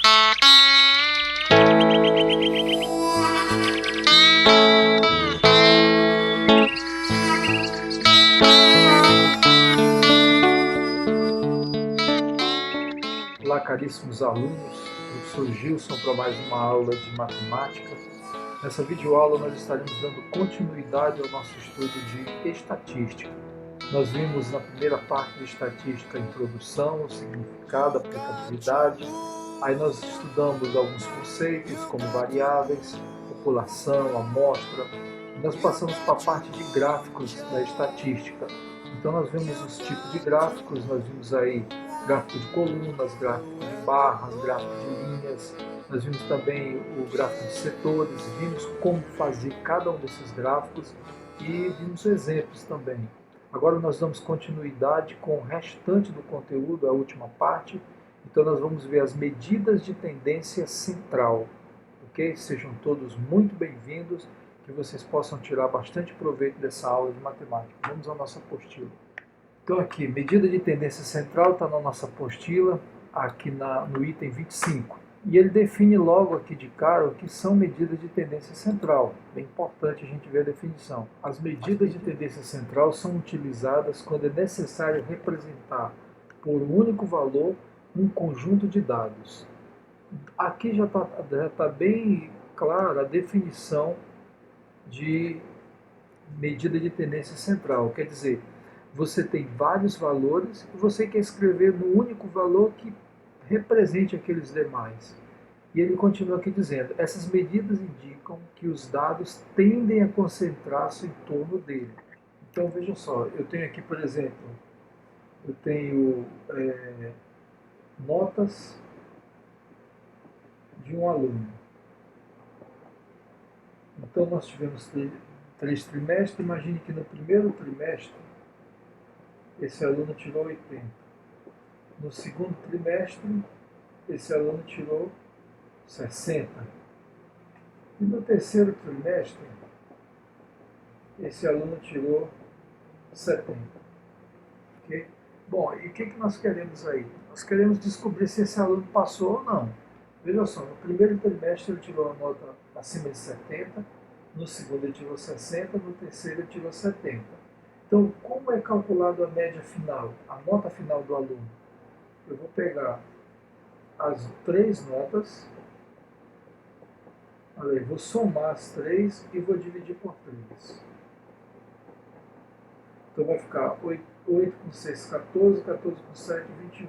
Olá, caríssimos alunos, professor Gilson para mais uma aula de matemática. Nessa videoaula nós estaremos dando continuidade ao nosso estudo de estatística. Nós vimos na primeira parte de estatística a introdução, o significado, a aplicabilidade. Aí nós estudamos alguns conceitos como variáveis, população, amostra. Nós passamos para a parte de gráficos da estatística. Então nós vimos os tipos de gráficos, nós vimos aí gráfico de colunas, gráfico de barras, gráfico de linhas. Nós vimos também o gráfico de setores, vimos como fazer cada um desses gráficos e vimos exemplos também. Agora nós damos continuidade com o restante do conteúdo, a última parte. Então nós vamos ver as medidas de tendência central. Ok? Sejam todos muito bem-vindos, que vocês possam tirar bastante proveito dessa aula de matemática. Vamos à nossa apostila. Então aqui, medida de tendência central está na nossa apostila, aqui no item 25. E ele define logo aqui de cara o que são medidas de tendência central. É importante a gente ver a definição. As medidas de tendência central são utilizadas quando é necessário representar por um único valor um conjunto de dados. Aqui já está bem clara a definição de medida de tendência central. Quer dizer, você tem vários valores e você quer escrever no único valor que represente aqueles demais. E ele continua aqui dizendo, essas medidas indicam que os dados tendem a concentrar-se em torno dele. Então veja só, eu tenho aqui, por exemplo, eu tenho notas de um aluno. Então nós tivemos 3 trimestres, imagine que no primeiro trimestre esse aluno tirou 80. No segundo trimestre, esse aluno tirou 60. E no terceiro trimestre, esse aluno tirou 70. Okay? Bom, e o que nós queremos aí? Nós queremos descobrir se esse aluno passou ou não. Veja só, no primeiro trimestre ele tirou a nota acima de 70, no segundo ele tirou 60, no terceiro ele tirou 70. Então, como é calculado a média final, a nota final do aluno? Eu vou pegar as 3 notas, olha aí, vou somar as 3 e vou dividir por 3. Então vai ficar 8 com 6, 14, 14 com 7, 21.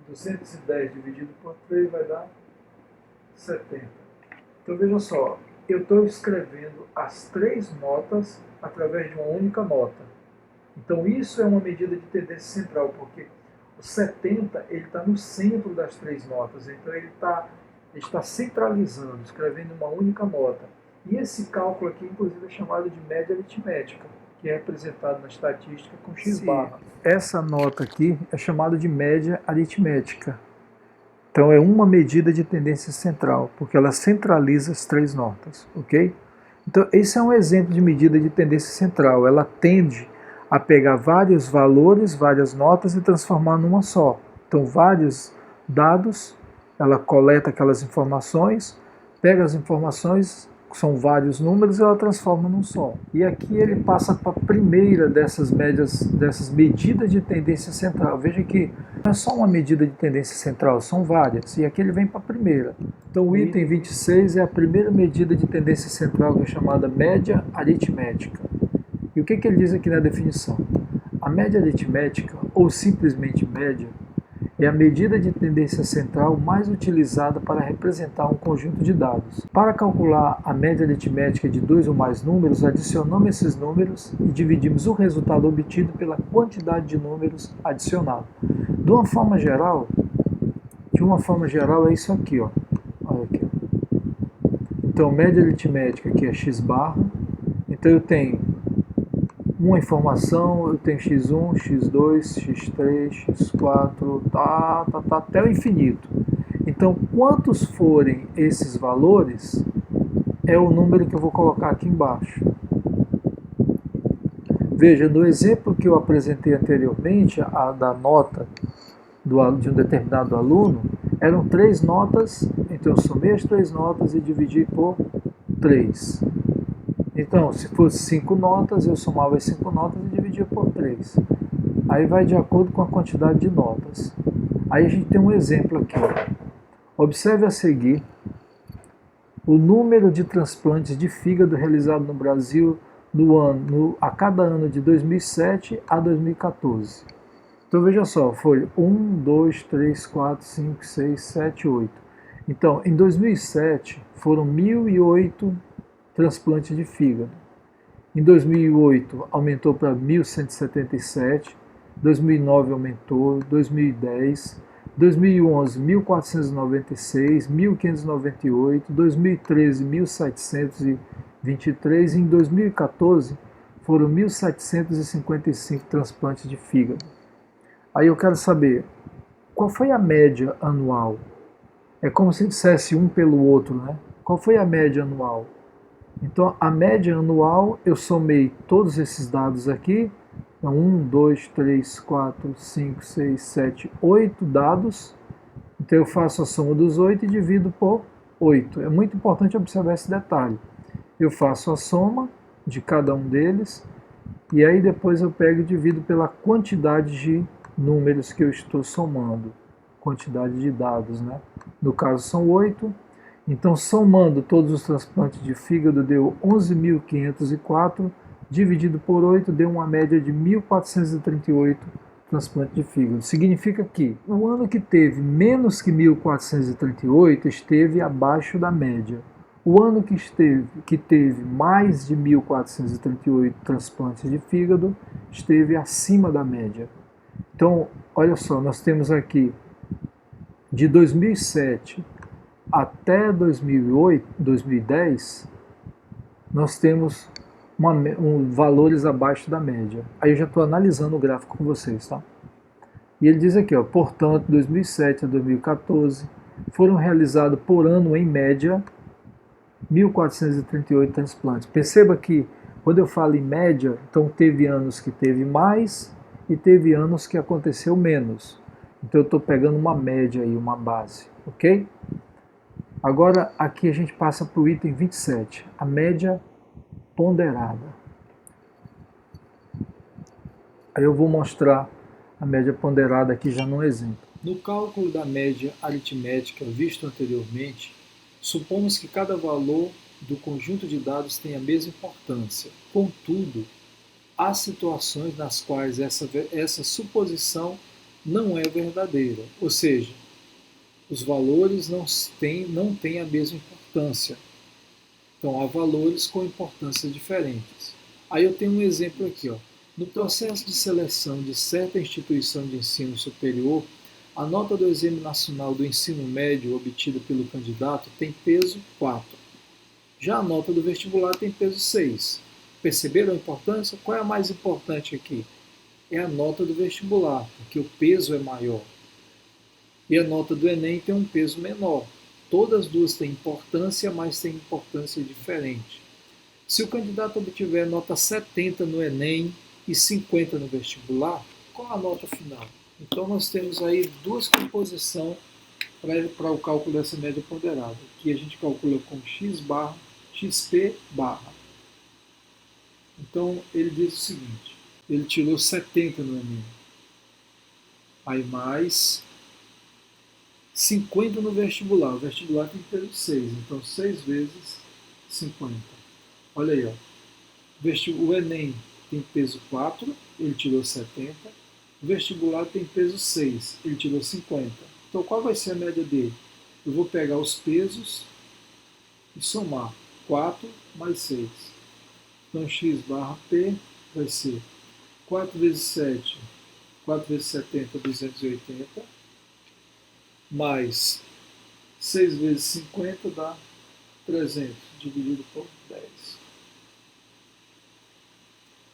210 dividido por 3 vai dar 70. Então veja só, eu estou escrevendo as 3 notas através de uma única nota. Então isso é uma medida de tendência central, porque o 70 ele está no centro das 3 notas, então ele está centralizando, escrevendo uma única nota. E esse cálculo aqui, inclusive, é chamado de média aritmética, que é representado na estatística com x barra. Essa nota aqui é chamada de média aritmética. Então é uma medida de tendência central, porque ela centraliza as 3 notas, ok? Então esse é um exemplo de medida de tendência central. Ela tende a pegar vários valores, várias notas e transformar numa só. Então vários dados, ela coleta aquelas informações, pega as informações, são vários números, e ela transforma num só. E aqui ele passa para a primeira dessas medidas de tendência central. Veja que não é só uma medida de tendência central, são várias. E aqui ele vem para a primeira. Então o item 26 é a primeira medida de tendência central, que é chamada média aritmética. E o que ele diz aqui na definição? A média aritmética, ou simplesmente média, é a medida de tendência central mais utilizada para representar um conjunto de dados. Para calcular a média aritmética de 2 ou mais números, adicionamos esses números e dividimos o resultado obtido pela quantidade de números adicionados. De uma forma geral é isso aqui, ó. Olha aqui. Então, média aritmética aqui é x barra. Então eu tenho uma informação, eu tenho x1, x2, x3, x4, até o infinito. Então, quantos forem esses valores, é o número que eu vou colocar aqui embaixo. Veja, no exemplo que eu apresentei anteriormente, da nota de um determinado aluno, Eram 3 notas, então eu somei as 3 notas e dividi por 3. Então, se fosse 5 notas, eu somava as 5 notas e dividia por 3. Aí vai de acordo com a quantidade de notas. Aí a gente tem um exemplo aqui. Observe a seguir o número de transplantes de fígado realizado no Brasil a cada ano de 2007 a 2014. Então veja só, foi 1, 2, 3, 4, 5, 6, 7, 8. Então, em 2007 foram 1.008 transplantes de fígado. Em 2008 aumentou para 1.177, 2009 aumentou, 2010, 2011 1.496, 1.598, 2013 1.723 e em 2014 foram 1.755 transplantes de fígado. Aí eu quero saber, qual foi a média anual? É como se dissesse um pelo outro, né? Qual foi a média anual? Então, a média anual, eu somei todos esses dados aqui. Então, 1, 2, 3, 4, 5, 6, 7, 8 dados. Então, eu faço a soma dos 8 e divido por 8. É muito importante observar esse detalhe. Eu faço a soma de cada um deles e aí depois eu pego e divido pela quantidade de números que eu estou somando. Quantidade de dados, né? No caso, são 8. Então, somando todos os transplantes de fígado, deu 11.504, dividido por 8, deu uma média de 1.438 transplantes de fígado. Significa que o ano que teve menos que 1.438 esteve abaixo da média. O ano que teve mais de 1.438 transplantes de fígado esteve acima da média. Então, olha só, nós temos aqui de 2007 até 2008, 2010, nós temos valores abaixo da média. Aí eu já estou analisando o gráfico com vocês, tá? E ele diz aqui, ó, portanto, 2007 a 2014 foram realizados por ano, em média, 1.438 transplantes. Perceba que, quando eu falo em média, então teve anos que teve mais e teve anos que aconteceu menos. Então eu estou pegando uma média aí, uma base, ok? Agora aqui a gente passa para o item 27, a média ponderada. Aí eu vou mostrar a média ponderada aqui já num exemplo. No cálculo da média aritmética visto anteriormente, supomos que cada valor do conjunto de dados tem a mesma importância. Contudo, há situações nas quais essa suposição não é verdadeira, ou seja, os valores não têm a mesma importância. Então, há valores com importâncias diferentes. Aí eu tenho um exemplo aqui. Ó. No processo de seleção de certa instituição de ensino superior, a nota do Exame Nacional do Ensino Médio obtida pelo candidato tem peso 4. Já a nota do vestibular tem peso 6. Perceberam a importância? Qual é a mais importante aqui? É a nota do vestibular, porque o peso é maior. E a nota do Enem tem um peso menor. Todas as duas têm importância, mas têm importância diferente. Se o candidato obtiver nota 70 no Enem e 50 no vestibular, qual a nota final? Então nós temos aí duas composições para o cálculo dessa média ponderada, que a gente calcula com x barra, xp barra. Então ele diz o seguinte, ele tirou 70 no Enem, aí mais 50 no vestibular. O vestibular tem peso 6, então 6 vezes 50. Olha aí, ó. O Enem tem peso 4, ele tirou 70. O vestibular tem peso 6, ele tirou 50. Então qual vai ser a média dele? Eu vou pegar os pesos e somar 4 mais 6. Então x barra P vai ser 4 vezes 7, 4 vezes 70, 280, mais 6 vezes 50 dá 300, dividido por 10.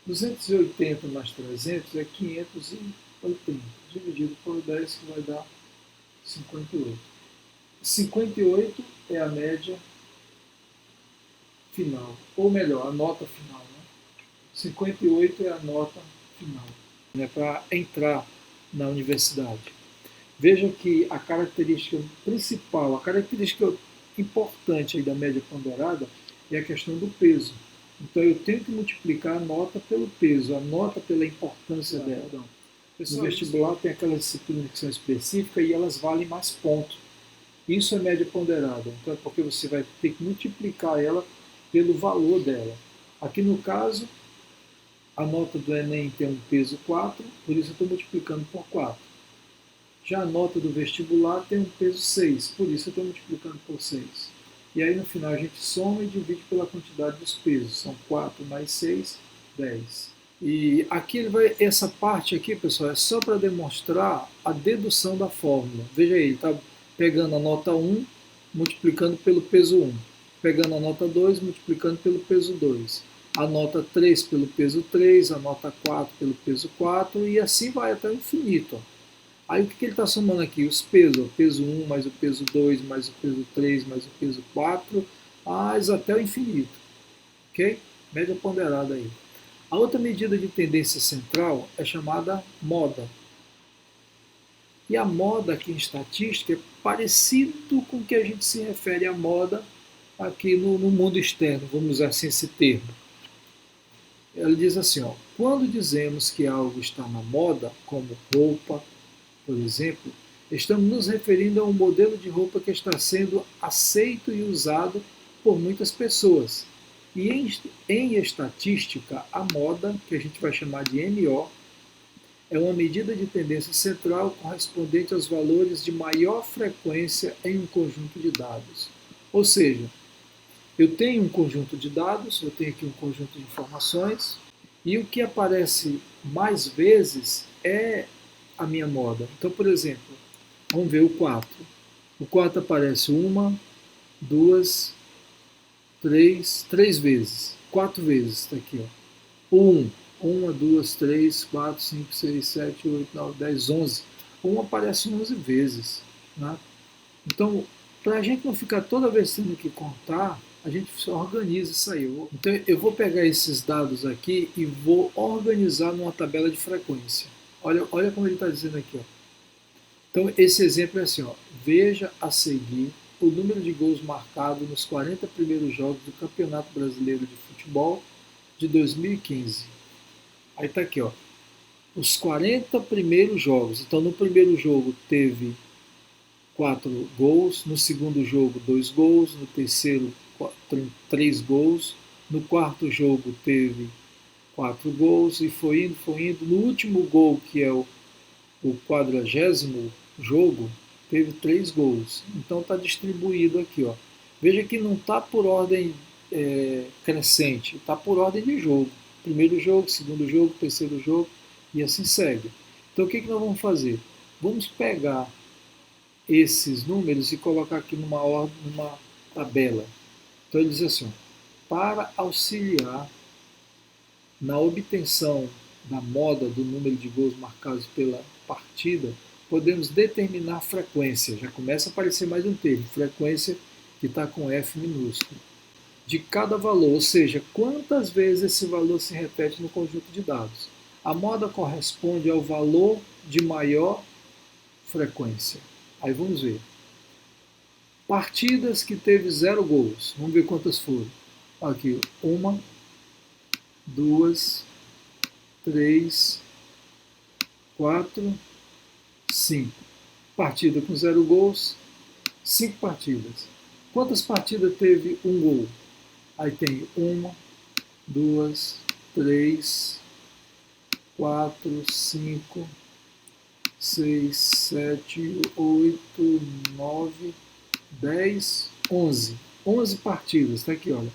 280 mais 300 é 580, dividido por 10, que vai dar 58. 58 é a média final, ou melhor, a nota final. Né? 58 é a nota final, né, para entrar na universidade. Veja que a característica principal, a característica importante aí da média ponderada é a questão do peso. Então eu tenho que multiplicar a nota pelo peso, a nota pela importância dela. Então, no vestibular tem aquelas disciplinas que são específicas e elas valem mais pontos. Isso é média ponderada. Então é porque você vai ter que multiplicar ela pelo valor dela. Aqui no caso, a nota do Enem tem um peso 4, por isso eu estou multiplicando por 4. Já a nota do vestibular tem um peso 6, por isso eu estou multiplicando por 6. E aí no final a gente soma e divide pela quantidade dos pesos. São 4 mais 6, 10. E aqui ele vai, essa parte aqui, pessoal, é só para demonstrar a dedução da fórmula. Veja aí, está pegando a nota 1, multiplicando pelo peso 1. Pegando a nota 2, multiplicando pelo peso 2. A nota 3 pelo peso 3, a nota 4 pelo peso 4, e assim vai até o infinito. Ó. Aí o que ele está somando aqui? Os pesos. O peso 1 mais o peso 2 mais o peso 3 mais o peso 4, mas até o infinito. Ok? Média ponderada aí. A outra medida de tendência central é chamada moda. E a moda aqui em estatística é parecido com o que a gente se refere à moda aqui no mundo externo, vamos usar assim esse termo. Ela diz assim, ó, quando dizemos que algo está na moda, como roupa, por exemplo, estamos nos referindo a um modelo de roupa que está sendo aceito e usado por muitas pessoas. E em estatística, a moda, que a gente vai chamar de MO, é uma medida de tendência central correspondente aos valores de maior frequência em um conjunto de dados. Ou seja, eu tenho um conjunto de dados, eu tenho aqui um conjunto de informações, e o que aparece mais vezes é a minha moda. Então, por exemplo, vamos ver o 4. O 4 aparece uma, duas, três vezes. 4 vezes está aqui. Ó. O 1. 1, 2, 3, 4, 5, 6, 7, 8, 9, 10, 11. O 1 aparece 11 vezes. Né? Então, para a gente não ficar toda vez tendo que contar, a gente organiza isso aí. Então, eu vou pegar esses dados aqui e vou organizar numa tabela de frequência. Olha como ele está dizendo aqui. Ó. Então, esse exemplo é assim, ó, veja a seguir o número de gols marcados nos 40 primeiros jogos do Campeonato Brasileiro de Futebol de 2015. Aí está aqui, ó, os 40 primeiros jogos. Então, no primeiro jogo teve 4 gols, no segundo jogo 2 gols, no terceiro 3 gols, no quarto jogo teve 4 gols e foi indo, foi indo. No último gol, que é o 40º jogo, teve 3 gols. Então está distribuído aqui. Ó. Veja que não está por ordem crescente, está por ordem de jogo. Primeiro jogo, segundo jogo, terceiro jogo e assim segue. Então o que nós vamos fazer? Vamos pegar esses números e colocar aqui numa ordem, numa tabela. Então ele diz assim, ó, para auxiliar na obtenção da moda do número de gols marcados pela partida, podemos determinar a frequência. Já começa a aparecer mais um termo, frequência que está com F minúsculo. De cada valor, ou seja, quantas vezes esse valor se repete no conjunto de dados. A moda corresponde ao valor de maior frequência. Aí vamos ver. Partidas que teve 0 gols. Vamos ver quantas foram. Aqui, 1, 2, 3, 4, 5. Partida com 0 gols, 5 partidas. Quantas partidas teve um gol? Aí tem 1, 2, 3, 4, 5, 6, 7, 8, 9, 10, 11. 11 partidas, está aqui, olha.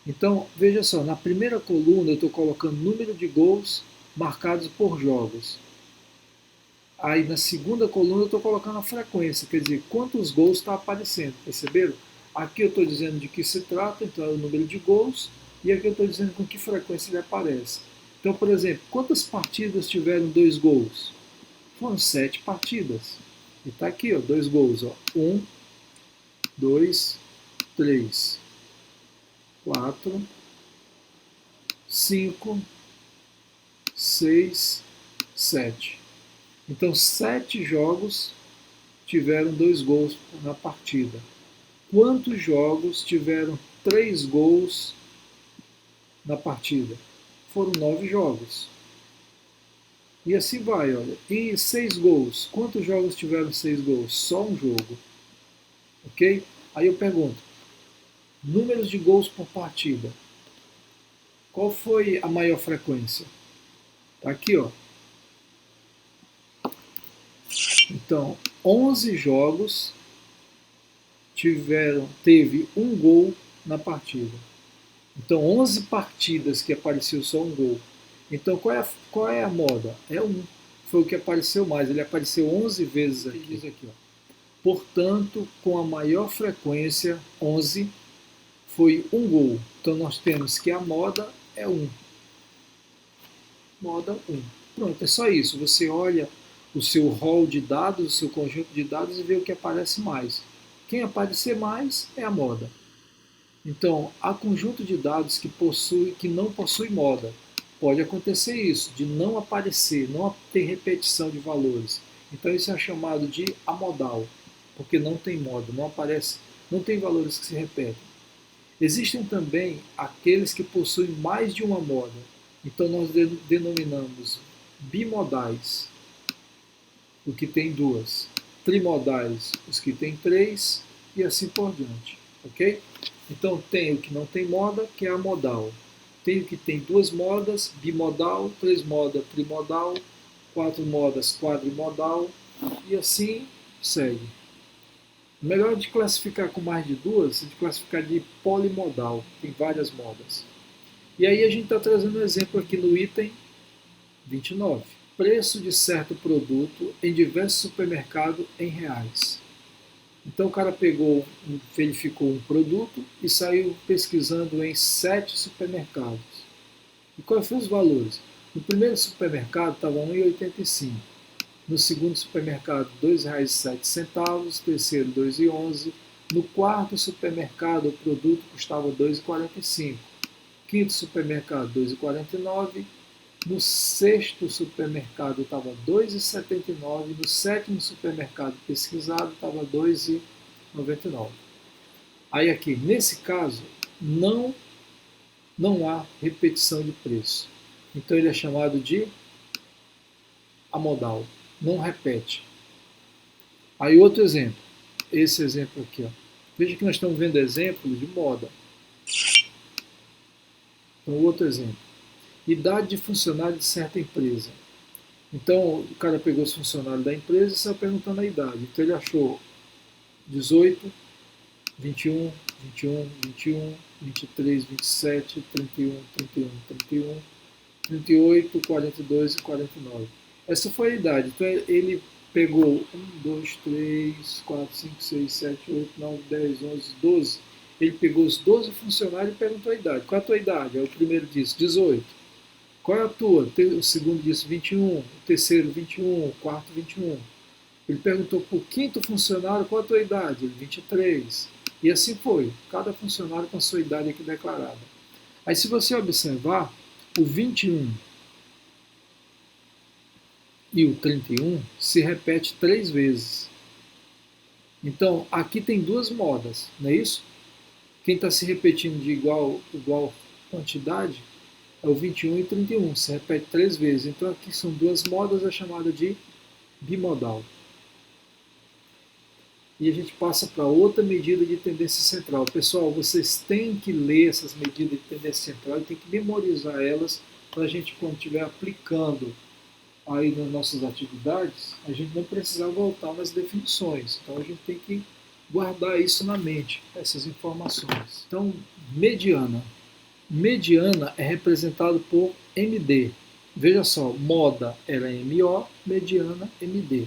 Então, veja só, na primeira coluna eu estou colocando número de gols marcados por jogos. Aí na segunda coluna eu estou colocando a frequência, quer dizer, quantos gols está aparecendo, perceberam? Aqui eu estou dizendo de que se trata, então é o número de gols, e aqui eu estou dizendo com que frequência ele aparece. Então, por exemplo, quantas partidas tiveram 2 gols? Foram 7 partidas. E está aqui, ó, 2 gols. 1, 2, 3, 4, 5, 6, 7. Então, 7 jogos tiveram 2 gols na partida? Quantos jogos tiveram 3 gols na partida? Foram 9 jogos. E assim vai, olha. E 6 gols. Quantos jogos tiveram 6 gols? Só um jogo. Ok? Aí eu pergunto, números de gols por partida. Qual foi a maior frequência? Tá aqui, ó. Então, 11 jogos teve um gol na partida. Então, 11 partidas que apareceu só um gol. Então, qual é a moda? É um. Foi o que apareceu mais. Ele apareceu 11 vezes aqui. Ó. Portanto, com a maior frequência, 11, foi um gol. Então, nós temos que a moda é 1. Moda 1. Pronto, é só isso. Você olha o seu rol de dados, o seu conjunto de dados e vê o que aparece mais. Quem aparecer mais é a moda. Então, há conjunto de dados que não possui moda. Pode acontecer isso, de não aparecer, não ter repetição de valores. Então, isso é chamado de amodal, porque não tem moda, não aparece, não tem valores que se repetem. Existem também aqueles que possuem mais de uma moda. Então, nós denominamos bimodais, o que tem 2, trimodais, os que tem 3, e assim por diante. Ok? Então tem o que não tem moda, que é a modal. Tem o que tem 2 modas, bimodal, 3 modas, trimodal, 4 modas, quadrimodal, e assim segue. Melhor de classificar com mais de 2, de classificar de polimodal, tem várias modas. E aí a gente está trazendo um exemplo aqui no item 29. Preço de certo produto em diversos supermercados em reais. Então o cara verificou um produto e saiu pesquisando em 7 supermercados. E quais foram os valores? No primeiro supermercado estava R$ 1,85. No segundo supermercado, R$ 2,07. No terceiro, R$ 2,11. No quarto supermercado, o produto custava R$ 2,45. Quinto supermercado, R$ 2,49. No sexto supermercado estava R$ 2,79. No sétimo supermercado pesquisado estava R$ 2,99. Aí aqui, nesse caso, não há repetição de preço. Então ele é chamado de amodal. Não repete. Aí outro exemplo. Esse exemplo aqui. Ó. Veja que nós estamos vendo exemplos de moda. Então outro exemplo. Idade de funcionário de certa empresa. Então, o cara pegou os funcionários da empresa e saiu perguntando a idade. Então, ele achou 18, 21, 21, 21, 23, 27, 31, 31, 31, 38, 42 e 49. Essa foi a idade. Então, ele pegou 1, 2, 3, 4, 5, 6, 7, 8, 9, 10, 11, 12. Ele pegou os 12 funcionários e perguntou a idade. Qual é a tua idade? Aí o primeiro disse 18. Qual é a tua? O segundo disse 21, o terceiro 21, o quarto 21. Ele perguntou para o quinto funcionário qual é a tua idade? Ele 23. E assim foi, cada funcionário com a sua idade aqui declarada. Aí se você observar, o 21 e o 31 se repete 3 vezes. Então, aqui tem 2 modas, não é isso? Quem está se repetindo de igual quantidade é o 21 e 31, se repete 3 vezes. Então aqui são 2 modas, é chamada de bimodal. E a gente passa para outra medida de tendência central. Pessoal, vocês têm que ler essas medidas de tendência central e têm que memorizar elas para a gente, quando estiver aplicando aí nas nossas atividades, a gente não precisar voltar nas definições. Então a gente tem que guardar isso na mente, essas informações. Então, mediana. Mediana é representado por MD. Veja só, moda era MO, mediana MD.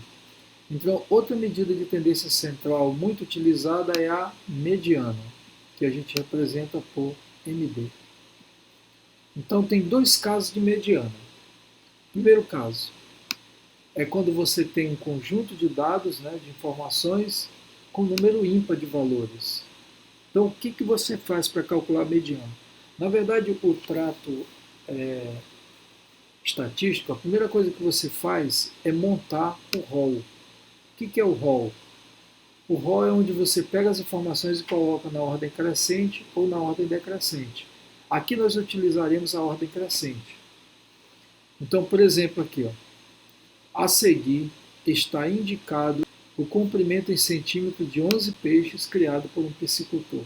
Então, outra medida de tendência central muito utilizada é a mediana, que a gente representa por MD. Então, tem 2 casos de mediana. Primeiro caso é quando você tem um conjunto de dados, né, de informações, com número ímpar de valores. Então, o que você faz para calcular a mediana? Na verdade, o trato estatístico, a primeira coisa que você faz é montar o rol. O que é o rol? O rol é onde você pega as informações e coloca na ordem crescente ou na ordem decrescente. Aqui nós utilizaremos a ordem crescente. Então, por exemplo, aqui, ó, a seguir está indicado o comprimento em centímetros de 11 peixes criado por um piscicultor.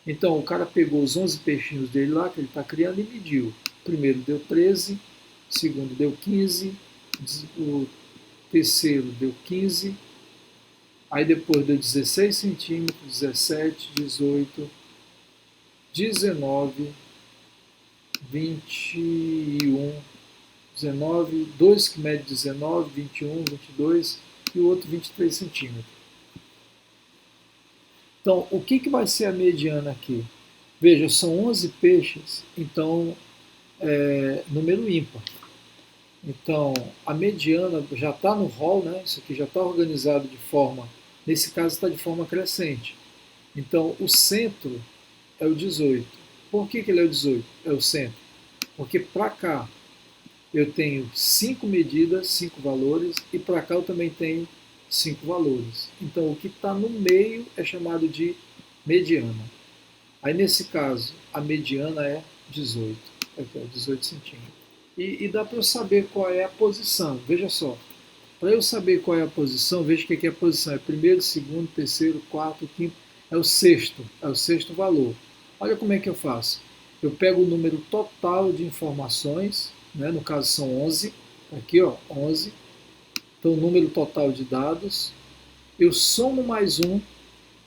Então, o cara pegou os 11 peixinhos dele lá, que ele está criando, e mediu. O primeiro deu 13, o segundo deu 15, o terceiro deu 15, aí depois deu 16 centímetros, 17, 18, 19, 21, 19, dois que mede 19, 21, 22 e o outro 23 centímetros. Então, o que vai ser a mediana aqui? Veja, são 11 peixes, então número ímpar. Então, a mediana já está no rol, né? Isso aqui já está organizado de forma, nesse caso está de forma crescente. Então, o centro é o 18. Por que ele é o 18? É o centro. Porque para cá eu tenho 5 medidas, 5 valores, e para cá eu também tenho 5 valores. Então, o que está no meio é chamado de mediana. Aí, nesse caso, a mediana é 18. Aqui, ó, 18 centímetros. E dá para eu saber qual é a posição. Veja só. Para eu saber qual é a posição, veja o que é a posição. É primeiro, segundo, terceiro, quarto, quinto. É o sexto valor. Olha como é que eu faço. Eu pego o número total de informações, né? No caso são 11. Aqui, ó, 11. Então, o número total de dados. Eu somo mais um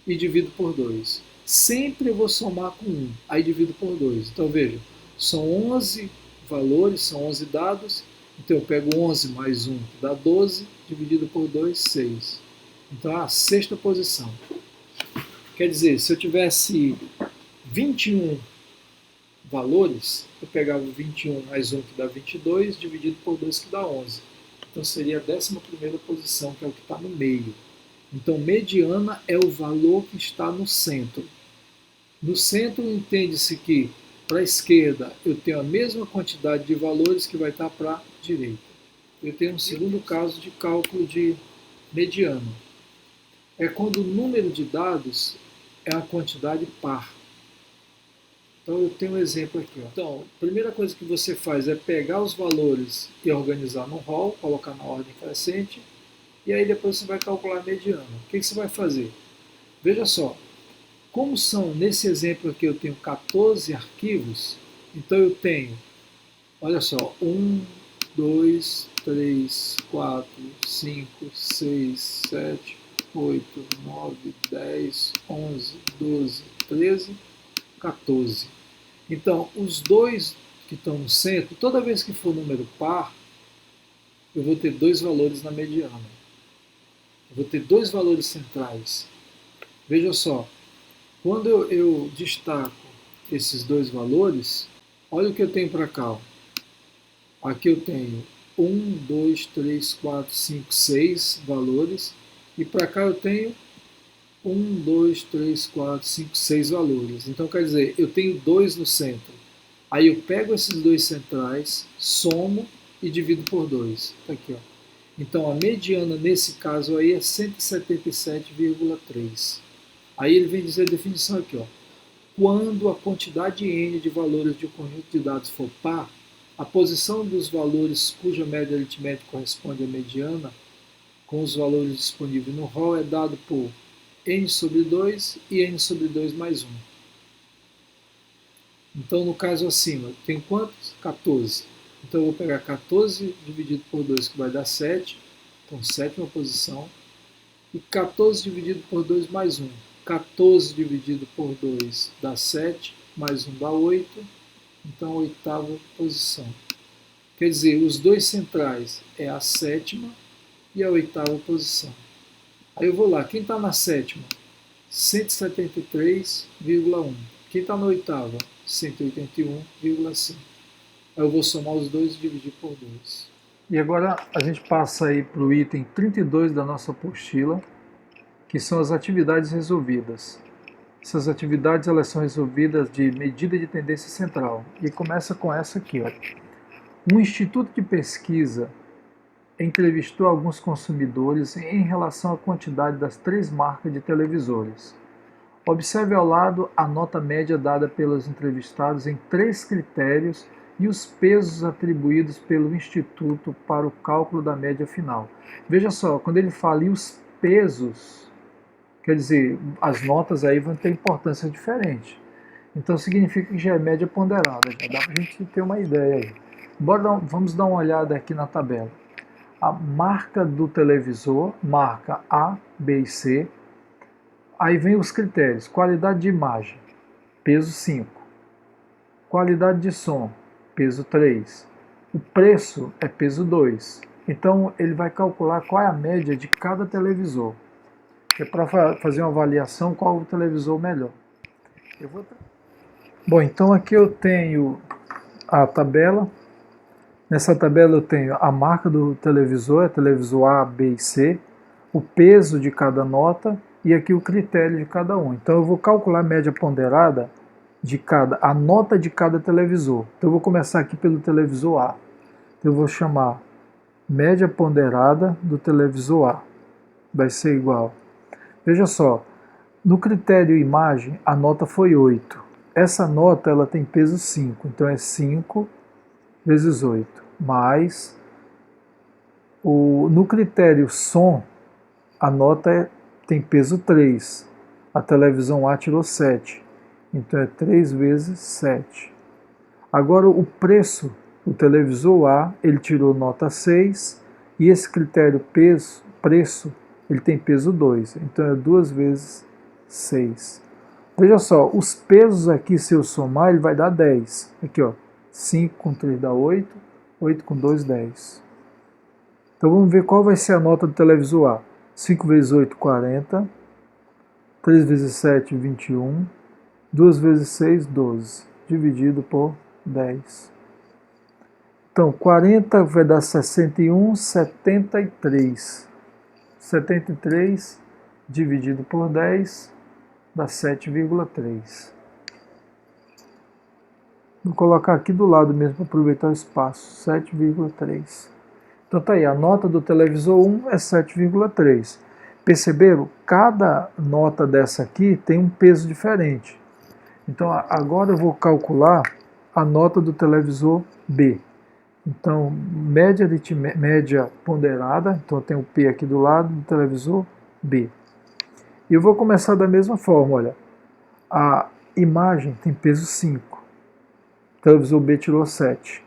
e divido por 2. Sempre eu vou somar com 1. Aí divido por 2. Então, veja. São 11 valores, são 11 dados, então eu pego 11 mais 1, que dá 12, dividido por 2, 6. Então é a sexta posição. Quer dizer, se eu tivesse 21 valores, eu pegava 21 mais 1, que dá 22, dividido por 2, que dá 11. Então seria a 11ª posição, que é o que está no meio. Então mediana é o valor que está no centro. No centro entende-se que para a esquerda eu tenho a mesma quantidade de valores que vai estar para a direita. Eu tenho um segundo caso de cálculo de mediano. É quando o número de dados é a quantidade par. Então eu tenho um exemplo aqui. Ó. Então, a primeira coisa que você faz é pegar os valores e organizar no rol, colocar na ordem crescente, e aí depois você vai calcular a mediana. O que você vai fazer? Veja só, como são, nesse exemplo aqui eu tenho 14 arquivos, então eu tenho, olha só, 1, 2, 3, 4, 5, 6, 7, 8, 9, 10, 11, 12, 13, 14. Então, os dois que estão no centro, toda vez que for número par, eu vou ter dois valores na mediana. Eu vou ter dois valores centrais. Veja só, quando eu destaco esses dois valores, olha o que eu tenho para cá. Ó. Aqui eu tenho 1, 2, 3, 4, 5, 6 valores. E para cá eu tenho 1, 2, 3, 4, 5, 6 valores. Então quer dizer, eu tenho 2 no centro. Aí eu pego esses dois centrais, somo e divido por 2. Tá aqui, ó. Então a mediana nesse caso aí é 177,3. Aí ele vem dizer a definição aqui, ó. Quando a quantidade n de valores de um conjunto de dados for par, a posição dos valores cuja média aritmética corresponde à mediana, com os valores disponíveis no rol, é dado por n sobre 2 e n sobre 2 mais 1. Então, no caso acima, tem quantos? 14. Então, eu vou pegar 14 dividido por 2, que vai dar 7. Então, sétima posição. E 14 dividido por 2 mais 1. 14 dividido por 2 dá 7, mais 1 dá 8, então oitava posição. Quer dizer, os dois centrais é a sétima e a oitava posição. Aí eu vou lá, quem está na sétima? 173,1. Quem está na oitava? 181,5. Aí eu vou somar os dois e dividir por 2. E agora a gente passa aí para o item 32 da nossa apostila, que são as atividades resolvidas. Essas atividades elas são resolvidas de medida de tendência central. E começa com essa aqui. Ó. Um instituto de pesquisa entrevistou alguns consumidores em relação à quantidade das 3 marcas de televisores. Observe ao lado a nota média dada pelos entrevistados em 3 critérios e os pesos atribuídos pelo Instituto para o cálculo da média final. Veja só, quando ele fala e os pesos, quer dizer, as notas aí vão ter importância diferente. Então significa que já é média ponderada, já dá para a gente ter uma ideia aí. Vamos dar uma olhada aqui na tabela. A marca do televisor, marca A, B e C. Aí vem os critérios: qualidade de imagem, peso 5. Qualidade de som, peso 3. O preço é peso 2. Então ele vai calcular qual é a média de cada televisor. É para fazer uma avaliação qual o televisor melhor. Bom, então aqui eu tenho a tabela. Nessa tabela eu tenho a marca do televisor, é televisor A, B e C, o peso de cada nota e aqui o critério de cada um. Então eu vou calcular a média ponderada de a nota de cada televisor. Então eu vou começar aqui pelo televisor A. Então eu vou chamar média ponderada do televisor A. Vai ser igual. Veja só, no critério imagem a nota foi 8. Essa nota ela tem peso 5, então é 5 vezes 8, mais no critério som, a nota tem peso 3, a televisão A tirou 7, então é 3 vezes 7. Agora o preço, o televisor A, ele tirou nota 6, e esse critério preço, ele tem peso 2, então é 2 vezes 6. Veja só, os pesos aqui, se eu somar, ele vai dar 10. Aqui, ó. 5 com 3 dá 8, 8 com 2, 10. Então vamos ver qual vai ser a nota do televisor A. 5 vezes 8, 40. 3 vezes 7, 21. 2 vezes 6, 12. Dividido por 10. Então 40 vai dar 61, 73. 73 dividido por 10 dá 7,3. Vou colocar aqui do lado mesmo para aproveitar o espaço, 7,3. Então tá aí, a nota do televisor 1 é 7,3. Perceberam? Cada nota dessa aqui tem um peso diferente. Então agora eu vou calcular a nota do televisor B. Então, média ponderada, então tem o P aqui do lado do televisor B. E eu vou começar da mesma forma, olha. A imagem tem peso 5. O televisor B tirou 7.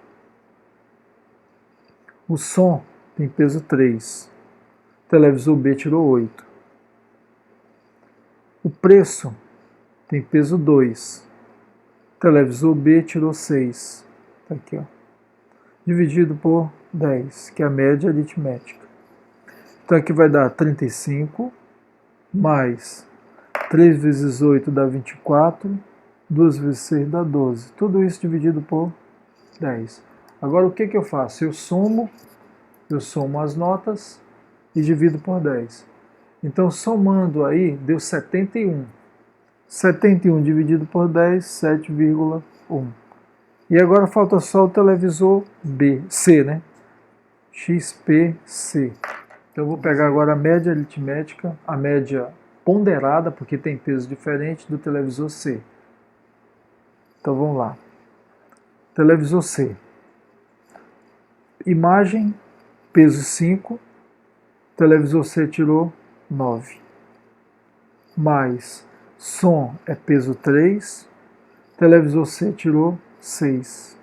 O som tem peso 3. O televisor B tirou 8. O preço tem peso 2. O televisor B tirou 6. Tá aqui, ó. Dividido por 10, que é a média aritmética. Então aqui vai dar 35, mais 3 vezes 8 dá 24, 2 vezes 6 dá 12. Tudo isso dividido por 10. Agora o que eu faço? Eu somo as notas e divido por 10. Então somando aí deu 71. 71 dividido por 10, 7,1. E agora falta só o televisor C, né? XPC. Então eu vou pegar agora a média aritmética, a média ponderada, porque tem peso diferente, do televisor C. Então vamos lá. Televisor C. Imagem, peso 5. Televisor C tirou 9. Mais som é peso 3. Televisor C tirou 6.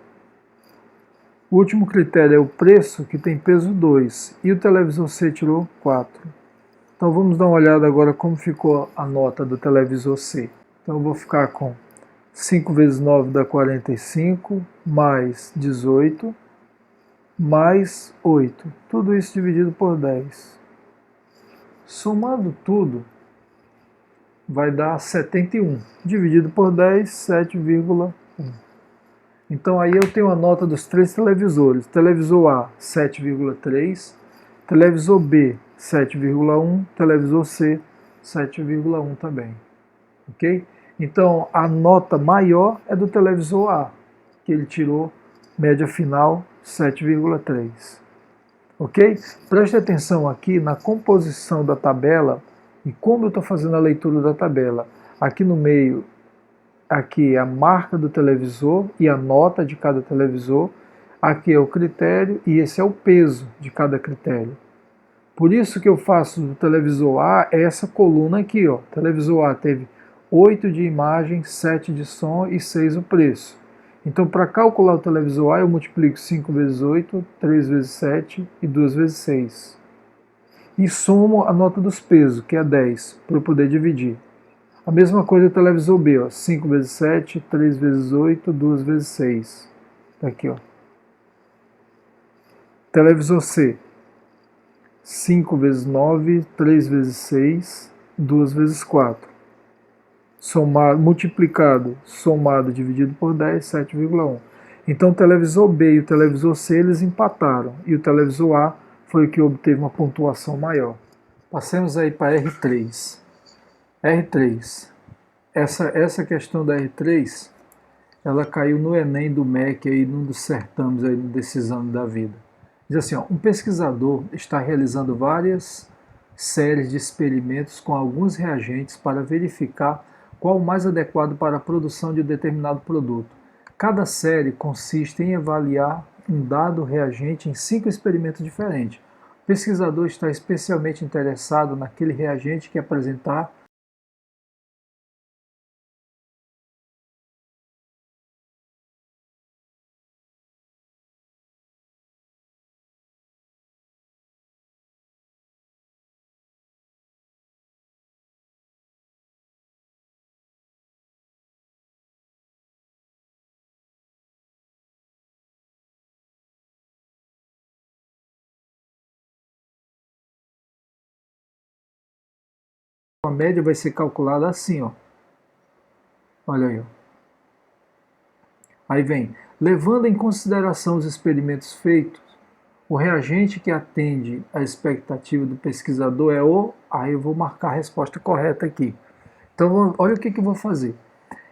O último critério é o preço, que tem peso 2. E o televisor C tirou 4. Então vamos dar uma olhada agora como ficou a nota do televisor C. Então eu vou ficar com 5 vezes 9 dá 45, mais 18, mais 8. Tudo isso dividido por 10. Somando tudo, vai dar 71. Dividido por 10, 7,1. Então aí eu tenho a nota dos 3 televisores. Televisor A, 7,3. Televisor B, 7,1. Televisor C, 7,1 também. Ok? Então a nota maior é do televisor A, que ele tirou média final 7,3. Ok? Preste atenção aqui na composição da tabela e como eu estou fazendo a leitura da tabela. Aqui no meio, aqui é a marca do televisor e a nota de cada televisor. Aqui é o critério e esse é o peso de cada critério. Por isso que eu faço do televisor A essa coluna aqui, ó. Televisor A teve 8 de imagem, 7 de som e 6 o preço. Então, para calcular o televisor A, eu multiplico 5 vezes 8, 3 vezes 7 e 2 vezes 6. E somo a nota dos pesos, que é 10, para eu poder dividir. A mesma coisa o televisor B, ó, 5 vezes 7, 3 vezes 8, 2 vezes 6. Tá aqui, ó. Televisor C, 5 vezes 9, 3 vezes 6, 2 vezes 4. Somado, multiplicado, somado, dividido por 10, 7,1. Então o televisor B e o televisor C eles empataram e o televisor A foi o que obteve uma pontuação maior. Passemos aí para R3. R3. Essa questão da R3, ela caiu no Enem do MEC aí num dos certames aí desses anos da vida. Diz assim, ó, um pesquisador está realizando várias séries de experimentos com alguns reagentes para verificar qual o mais adequado para a produção de determinado produto. Cada série consiste em avaliar um dado reagente em 5 experimentos diferentes. O pesquisador está especialmente interessado naquele reagente que apresentar a média vai ser calculada assim, ó. Olha aí, ó. Aí vem, levando em consideração os experimentos feitos, o reagente que atende à expectativa do pesquisador é o... Aí eu vou marcar a resposta correta aqui. Então, olha o que eu vou fazer.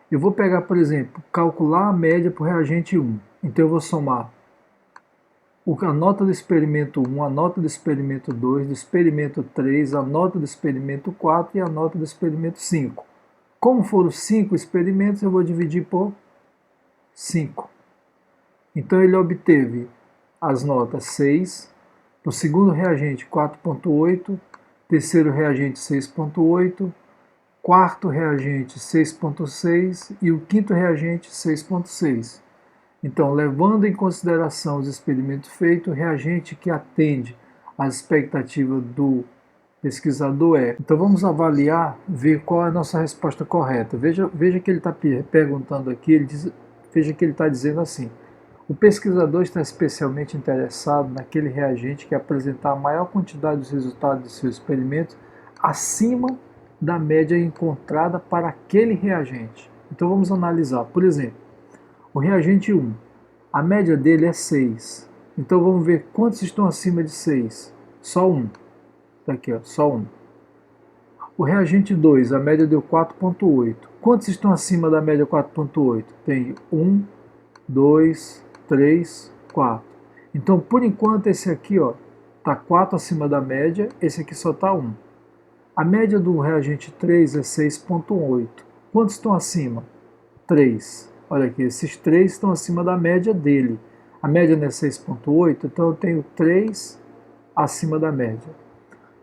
Eu vou pegar, por exemplo, calcular a média para o reagente 1. Então eu vou somar a nota do experimento 1, a nota do experimento 2, do experimento 3, a nota do experimento 4 e a nota do experimento 5. Como foram 5 experimentos, eu vou dividir por 5. Então ele obteve as notas 6, para o segundo reagente 4,8, terceiro reagente 6,8, quarto reagente 6,6 e o quinto reagente 6,6. Então, levando em consideração os experimentos feitos, o reagente que atende às expectativas do pesquisador é. Então vamos avaliar, ver qual é a nossa resposta correta. Veja que ele está perguntando aqui, veja que ele está dizendo assim. O pesquisador está especialmente interessado naquele reagente que apresentar a maior quantidade dos resultados de seu experimento acima da média encontrada para aquele reagente. Então vamos analisar. Por exemplo, o reagente 1, a média dele é 6. Então vamos ver quantos estão acima de 6. Só um. Tá aqui, ó, só um. O reagente 2, a média deu 4,8. Quantos estão acima da média 4,8? Tem 1, 2, 3, 4. Então, por enquanto, esse aqui está 4 acima da média, esse aqui só está 1. A média do reagente 3 é 6,8. Quantos estão acima? 3. Olha aqui, esses 3 estão acima da média dele. A média não é 6,8, então eu tenho 3 acima da média.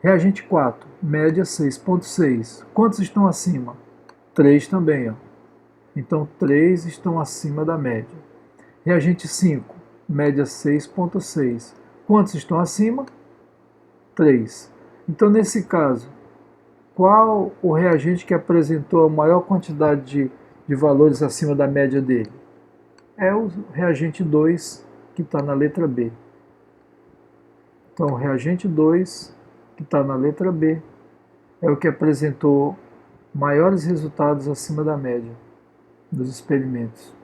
Reagente 4, média 6,6. Quantos estão acima? 3 também, ó. Então 3 estão acima da média. Reagente 5, média 6,6. Quantos estão acima? 3. Então, nesse caso, qual o reagente que apresentou a maior quantidade de valores acima da média dele? É o reagente 2, que está na letra B. Então, o reagente 2, que está na letra B, é o que apresentou maiores resultados acima da média dos experimentos.